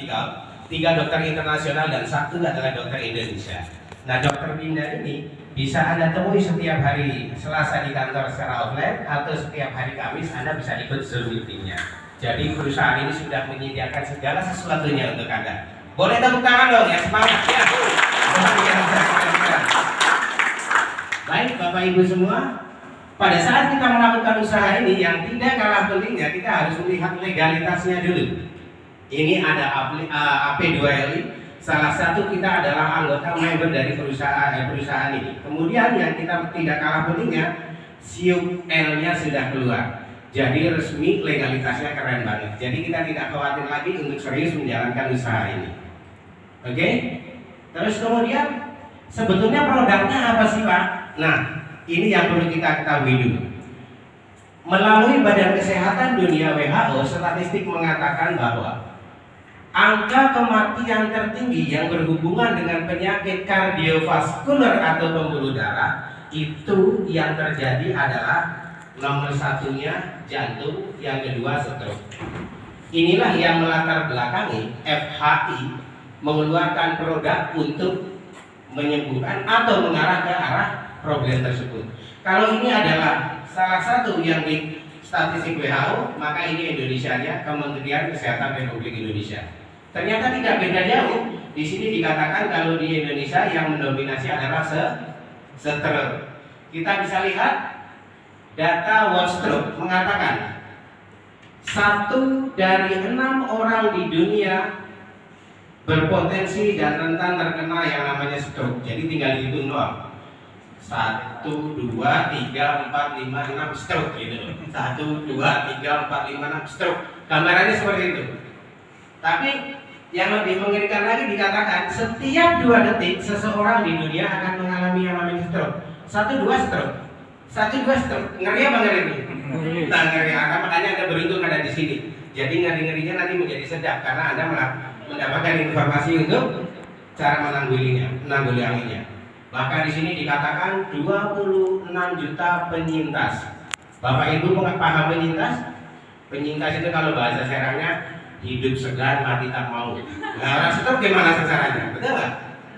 medical, 3 dokter internasional dan 1 adalah dokter Indonesia. Nah, dokter Binda ini bisa Anda temui setiap hari Selasa di kantor secara offline atau setiap hari Kamis Anda bisa ikut Zoom meetingnya. Jadi perusahaan ini sudah menyediakan segala sesuatunya untuk Anda. Boleh tepuk tangan dong ya, semangat ya. Baik Bapak Ibu semua, pada saat kita melakukan usaha ini yang tidak kalah pentingnya kita harus melihat legalitasnya dulu. Ini ada AP2LI, salah satu kita adalah anggota member dari perusahaan ini. Kemudian yang kita tidak kalah pentingnya, SIUP-L-nya sudah keluar. Jadi resmi legalitasnya keren banget. Jadi kita tidak khawatir lagi untuk serius menjalankan usaha ini. Oke? Terus kemudian sebetulnya produknya apa sih Pak? Nah, ini yang perlu kita ketahui dulu. Melalui Badan Kesehatan Dunia WHO, statistik mengatakan bahwa angka kematian tertinggi yang berhubungan dengan penyakit kardiovaskular atau pembuluh darah itu yang terjadi adalah nomor satunya jantung, yang kedua stroke. Inilah yang melatar belakangi FHI mengeluarkan produk untuk menyembuhkan atau mengarah ke arah problem tersebut. Kalau ini adalah salah satu yang di statistik WHO, maka ini Indonesianya, Kementerian Kesehatan Republik Indonesia. Ternyata tidak beda jauh. Di sini dikatakan kalau di Indonesia yang mendominasi adalah stroke. Kita bisa lihat data World Stroke mengatakan 1 dari 6 orang di dunia berpotensi dan rentan terkena yang namanya stroke. Jadi tinggal dihitung doang. 1, 2, 3, 4, 5, 6 stroke gitu. 1, 2, 3, 4, 5, 6 stroke. Gambarannya seperti itu. Tapi yang lebih mengerikan lagi dikatakan setiap 2 detik seseorang di dunia akan mengalami yang namanya stroke. 1, 2 stroke. 1, 2 stroke. Ngeri apa ngeri itu? Nah, ngeri. Makanya Anda beruntung ada di sini. Jadi ngeri-ngerinya nanti menjadi sedap karena Anda mendapatkan informasi untuk cara menanggulanginya. Maka di sini dikatakan 26 juta penyintas. Bapak Ibu paham penyintas? Penyintas itu kalau bahasa Serangnya hidup segar mati tak mau. Nah, orang stroke gimana sasarannya? Betul nggak?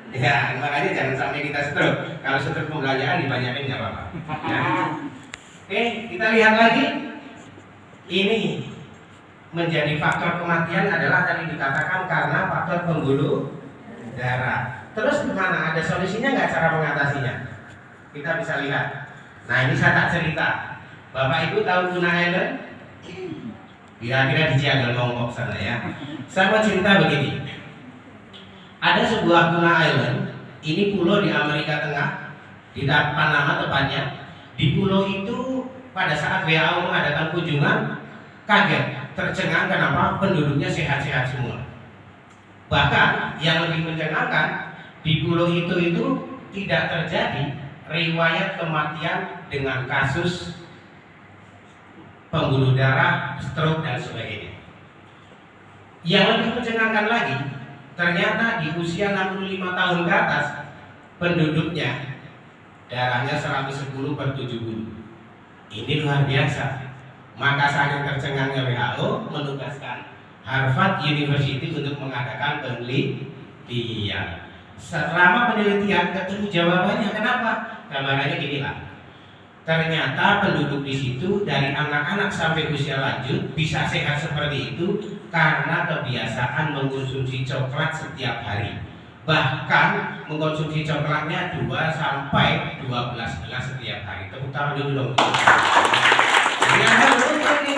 Ya, makanya jangan sampai kita stroke. Kalau stroke pembelanjaan dibanyakin nggak apa-apa. Nah. Oke, kita lihat lagi. Ini menjadi faktor kematian adalah tadi dikatakan karena faktor pembuluh darah. Terus gimana? Ada solusinya nggak cara mengatasinya? Kita bisa lihat. Nah, ini saya tak cerita. Bapak Ibu tahu Tuna Island? Kira-kira di Ciaga Lombok sana ya. Saya mau cerita begini. Ada sebuah Tuna Island. Ini pulau di Amerika Tengah, di Panama tepatnya. Di pulau itu pada saat WHO mengadakan kunjungan, kaget, tercengang kenapa penduduknya sehat-sehat semua. Bahkan yang lebih mencengangkan, di pulau itu tidak terjadi riwayat kematian dengan kasus pembuluh darah, stroke dan sebagainya. Yang lebih mencengangkan lagi, ternyata di usia 65 tahun ke atas penduduknya darahnya 110/70. Ini luar biasa. Maka sangat tercengangnya WHO menugaskan Harvard University untuk mengadakan penelitian. Selama penelitian ketemu jawabannya. Kenapa? Gambarannya ginilah. Ternyata penduduk di situ dari anak-anak sampai usia lanjut bisa sehat seperti itu karena kebiasaan mengkonsumsi coklat setiap hari. Bahkan mengkonsumsi coklatnya 2 sampai 12 gelas setiap hari. Tepuk tangan dulu dong. Jadi Anda ini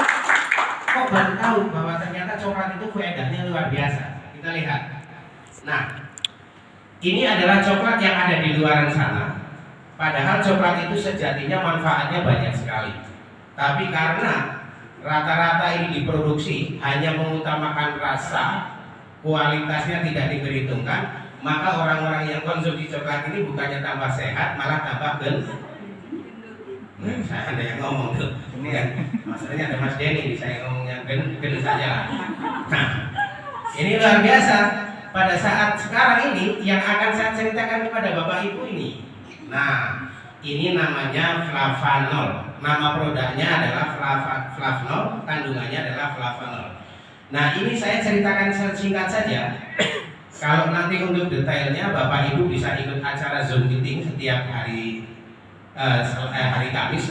kok baru tahu bahwa ternyata coklat itu faedahnya luar biasa. Kita lihat. Nah, ini adalah coklat yang ada di luaran sana. Padahal coklat itu sejatinya manfaatnya banyak sekali. Tapi karena rata-rata ini diproduksi hanya mengutamakan rasa, kualitasnya tidak diperhitungkan, maka orang-orang yang konsumsi coklat ini bukannya tambah sehat, malah tambah gendut. Saya ada yang ngomong tuh, ini kan maksudnya ada Mas Denny, saya ngomongnya gendut saja. Nah, ini luar biasa. Pada saat sekarang ini yang akan saya ceritakan kepada Bapak Ibu ini. Nah, ini namanya flavanol. Nama produknya adalah flavanol, kandungannya adalah flavanol. Nah, ini saya ceritakan singkat saja. Kalau nanti untuk detailnya Bapak Ibu bisa ikut acara Zoom meeting setiap hari hari Kamis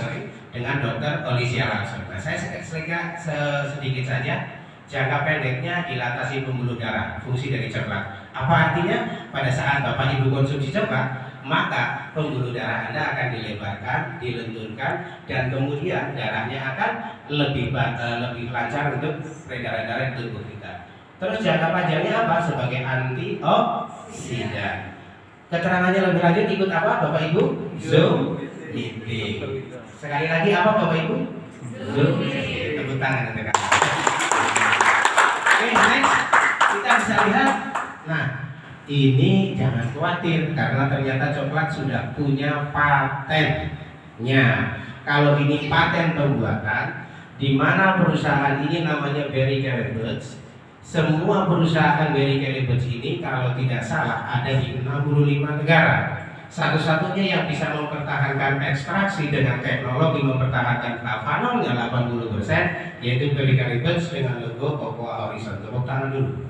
dengan Dokter Olisia langsung. Nah, saya sedikit saja. Jangka pendeknya dilatasi pembuluh darah, fungsi dari coklat. Apa artinya? Pada saat Bapak Ibu konsumsi coklat, maka pembuluh darah Anda akan dilebarkan, dilenturkan, dan kemudian darahnya akan lebih lancar untuk peredaran darah di tubuh kita. Terus jangka panjangnya apa? Sebagai antioksidan. Keterangannya lebih lanjut ikut apa Bapak Ibu? Zoom meeting. Sekali lagi apa Bapak Ibu? Zoom meeting. Tepuk tangan untuk kami. Oke, next kita bisa lihat. Nah, ini jangan khawatir karena ternyata coklat sudah punya patennya. Kalau ini paten pembuatan, di mana perusahaan ini namanya Berry Kelly Buds. Semua perusahaan Berry Kelly Buds ini kalau tidak salah ada di 65 negara. Satu-satunya yang bisa mempertahankan ekstraksi dengan teknologi mempertahankan flavanolnya 80% yaitu Berry Kelly Buds dengan logo Cocoa Horizon. Tepuk tangan dulu.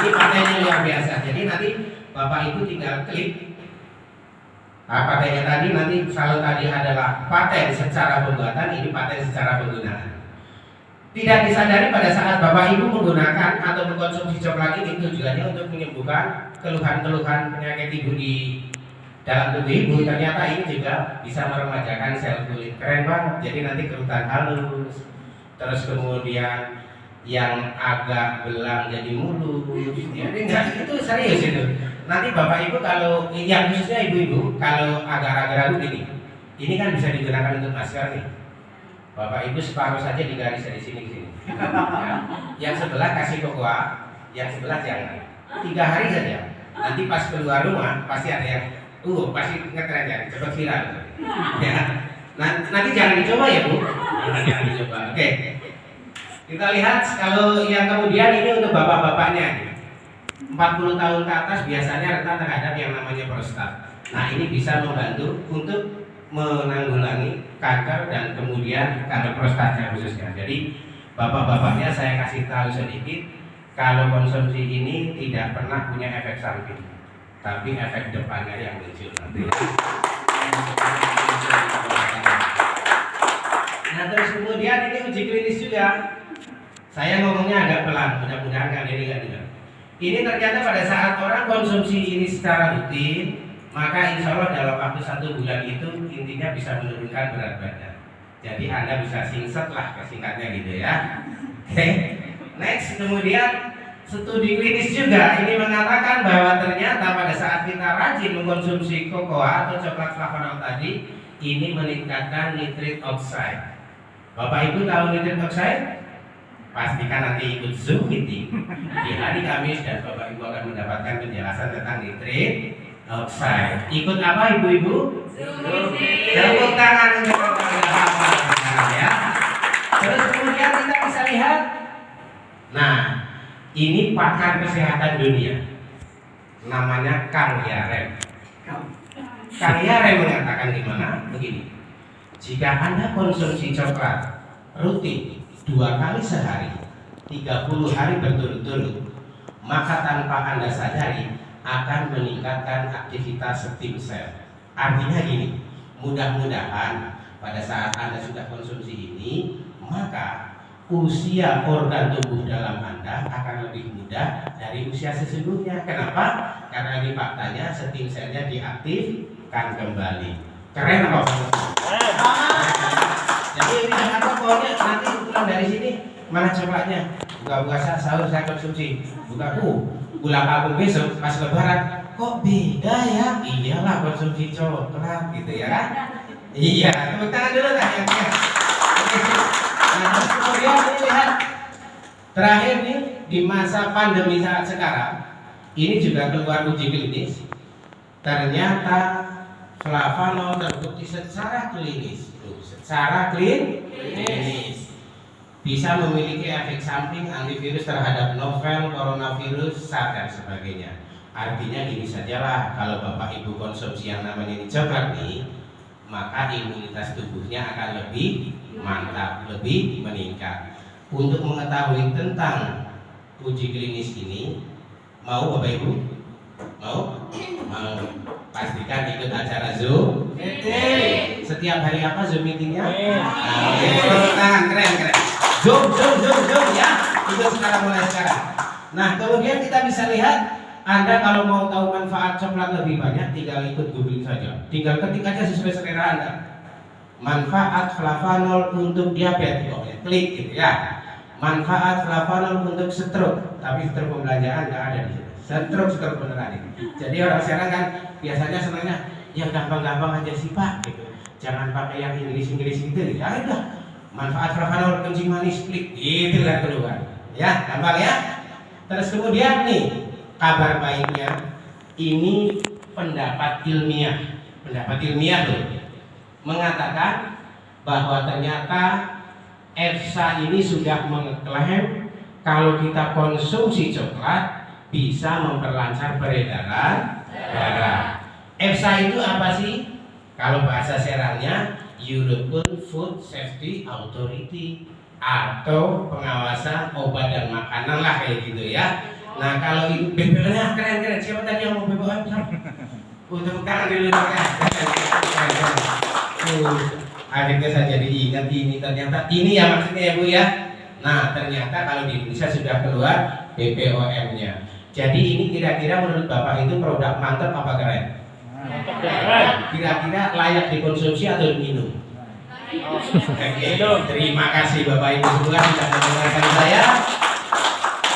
Ini patennya luar biasa. Jadi nanti Bapak Ibu tinggal klik. Patennya tadi nanti kalau tadi adalah paten secara pembuatan, ini paten secara penggunaan. Tidak disadari pada saat Bapak Ibu menggunakan atau mengkonsumsi coklat ini tujuannya untuk menyembuhkan keluhan-keluhan penyakit ibu di dalam tubuh ibu. Ternyata ini juga bisa meremajakan sel kulit. Keren banget. Jadi nanti kerutan halus, terus kemudian yang agak belang jadi mulus. Jadi itu serius itu. Nanti Bapak Ibu kalau yang khususnya ibu-ibu kalau agak ragu-ragu ini kan bisa digunakan untuk masker nih. Bapak Ibu separuh saja digaris dari sini ke sini. Ya. Yang sebelah kasih cocoa, yang sebelah jangan. 3 hari saja. Nanti pas keluar rumah pasti ada yang pasti ngetren ya, cepat viral. Ya. Nanti jangan dicoba ya Bu. Jangan dicoba. Oke. Kita lihat kalau yang kemudian ini untuk bapak-bapaknya. 40 tahun ke atas biasanya rentan terhadap yang namanya prostat. Nah, ini bisa membantu untuk menanggulangi kanker dan kemudian kanker prostatnya khususnya. Jadi bapak-bapaknya saya kasih tahu sedikit, kalau konsumsi ini tidak pernah punya efek samping, tapi efek depannya yang muncul nanti. Nah terus kemudian ini uji klinis juga. Saya ngomongnya agak pelan, mudah-mudahan kali ini nggak dengar. Ini ternyata pada saat orang konsumsi ini secara rutin, maka insya Allah dalam waktu 1 bulan itu intinya bisa menurunkan berat badan. Jadi Anda bisa singset lah kesingkatnya gitu ya. Oke. Next kemudian studi klinis juga ini mengatakan bahwa ternyata pada saat kita rajin mengkonsumsi cocoa atau coklat flavanol tadi ini meningkatkan nitric oxide. Bapak Ibu tahu nitric oxide? Pastikan nanti ikut Zoom meeting di hari Kamis dan Bapak Ibu akan mendapatkan penjelasan tentang nitric oxide. Ikut apa ibu-ibu? Tepuk tangan untuk ya. Terus kemudian kita bisa lihat. Nah, ini pakar kesehatan dunia. Namanya Kang Yarem. Kang Yarem mengatakan gimana? Begini. Jika Anda konsumsi coklat rutin 2 kali sehari, 30 hari berturut-turut, maka tanpa Anda sadari akan meningkatkan aktivitas stem sel. Artinya gini, mudah-mudahan pada saat Anda sudah konsumsi ini, maka usia organ tubuh dalam Anda akan lebih muda dari usia sesungguhnya. Kenapa? Karena ini faktanya stem selnya diaktifkan kembali. Keren apa? Jadi ini apa pokoknya nanti pulang dari sini mana coklatnya? Buka-buka sahur saya konsumsi. Buka gula kabung besok pas lebaran kok beda ya? Iyalah konsumsi coklat gitu ya kan? Iya, tepuk tangan dulu kan ya. Nah, terus kemudian ini lihat terakhir nih di masa pandemi saat sekarang ini juga keluar uji klinis. Ternyata flavanol terbukti secara klinis, bisa memiliki efek samping antivirus terhadap novel coronavirus, SARS dan sebagainya. Artinya gini sajalah, kalau Bapak Ibu konsumsi yang namanya ini coklat nih, maka imunitas tubuhnya akan lebih mantap, lebih meningkat. Untuk mengetahui tentang uji klinis ini, mau Bapak Ibu? Mau? Mau. Pastikan ikut acara Zoom. Setiap hari apa Zoom meetingnya? Tangan keren. Zoom ya. Ikut sekarang, mulai sekarang. Nah, kemudian kita bisa lihat, Anda kalau mau tahu manfaat coklat lebih banyak, tinggal ikut googling saja. Tinggal ketik aja sesuai selera Anda. Manfaat flavanol untuk diabetes, klik gitu ya. Manfaat flavanol untuk stroke, tapi stroke pembelanjaan nggak ada di sini. Stroke beneran ini. Jadi orang sekarang kan biasanya senangnya yang gampang-gampang aja sih Pak, gitu. Jangan pakai yang Inggris gitu. Ya udah, manfaat flavanol kencing manis, klik, itu kan keluar. Ya, gampang ya. Terus kemudian nih, kabar baiknya, ini pendapat ilmiah loh, mengatakan bahwa ternyata EFSA ini sudah mengklaim kalau kita konsumsi coklat bisa memperlancar peredaran darah. EFSA itu apa sih? Kalau bahasa serangnya European Food Safety Authority, atau pengawasan obat dan makanan lah kayak gitu ya. Nah kalau itu BPOM-nya keren. Siapa tadi yang mau BPOM? Untuk tangan dulu akhirnya saya jadi ingat ini, ternyata ini ya maksudnya ya Bu ya. Nah ternyata kalau di Indonesia sudah keluar BPOM-nya. Jadi ini kira-kira menurut Bapak itu produk mantap apa keren? Kira-kira layak dikonsumsi atau diminum? Terima kasih Bapak Ibu semua sudah mendengarkan saya.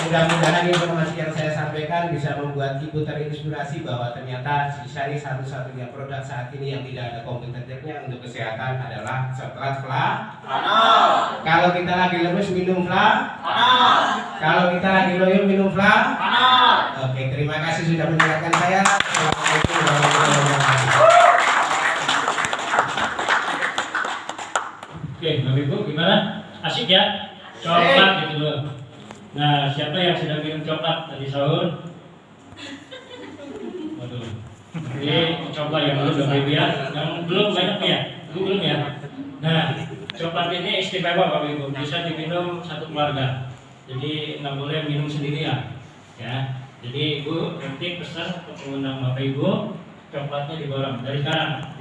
Mudah-mudahan informasi yang saya sampaikan bisa membuat Ibu terinspirasi bahwa ternyata Sisari satu-satunya produk saat ini yang tidak ada kompetitornya untuk kesehatan adalah coklat flavanol. Kalau kita lagi lemes minum flavanol. Kalau kita lagi loyo minum flavanol. Oke, terima kasih sudah mendengarkan saya. Assalamualaikum warahmatullahi wabarakatuh. Oke, Bapak Ibu gimana? Asik ya? Coklat gitu loh. Nah, siapa yang sudah minum coklat tadi sahur? Waduh. Jadi coba yang belum Bapak Ibu ya. Yang belum banyak ya? Belum ya? Nah, coklat ini istimewa Bapak Ibu. Bisa diminum satu keluarga. Jadi nggak boleh minum sendirian. Ya. Jadi Ibu nanti pesan untuk mengundang Bapak Ibu, coklatnya diborong dari sekarang.